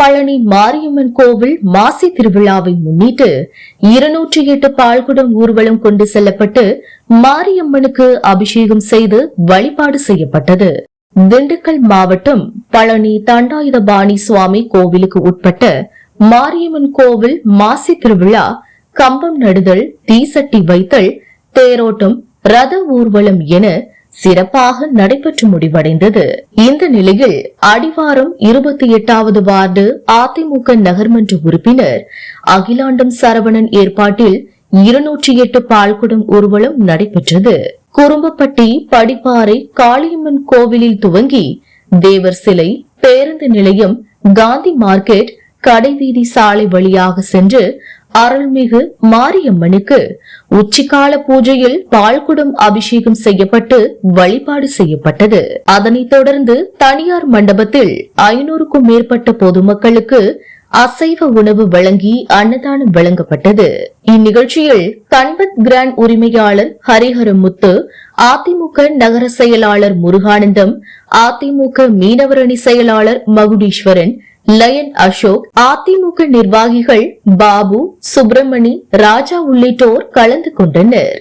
பழனி மாரியம்மன் கோவில் மாசி திருவிழாவை முன்னிட்டு 208 பால்குடம் ஊர்வலம் கொண்டு செல்லப்பட்டு மாரியம்மனுக்கு அபிஷேகம் செய்து வழிபாடு செய்யப்பட்டது. திண்டுக்கல் மாவட்டம் பழனி தண்டாயுதபாணி சுவாமி கோவிலுக்கு உட்பட்ட மாரியம்மன் கோவில் மாசி திருவிழா கம்பம் நடுதல், தீசட்டி வைத்தல், தேரோட்டம், ரத ஊர்வலம் என சிறப்பாக நடைபெற்று முடிவடைந்தது. இந்த நிலையில் அடிவாரம் 28வது வார்டு அதிமுக நகர்மன்ற உறுப்பினர் அகிலாண்டம் சரவணன் ஏற்பாட்டில் 208 பால்குடம் ஊர்வலம் நடைபெற்றது. குறும்பப்பட்டி படிப்பாறை காளியம்மன் கோவிலில் துவங்கி தேவர் சிலை, பேருந்து நிலையம், காந்தி மார்க்கெட், கடைவீதி சாலை வழியாக சென்று அருள்மிகு மாரியம்மனுக்கு உச்சிக்கால பூஜையில் பால்குடம் அபிஷேகம் செய்யப்பட்டு வழிபாடு செய்யப்பட்டது. அதனைத் தொடர்ந்து தனியார் மண்டபத்தில் 500க்கும் மேற்பட்ட பொதுமக்களுக்கு அசைவ உணவு வழங்கி அன்னதானம் வழங்கப்பட்டது. இந்நிகழ்ச்சியில் கண்பத் கிராண்ட் உரிமையாளர் ஹரிஹரமுத்து, அதிமுக நகர செயலாளர் முருகானந்தம், அதிமுக மீனவர் அணி செயலாளர் மகுடீஸ்வரன், லயன் அசோக், அதிமுக நிர்வாகிகள் பாபு, சுப்பிரமணி, ராஜா உள்ளிட்டோர் கலந்து கொண்டனர்.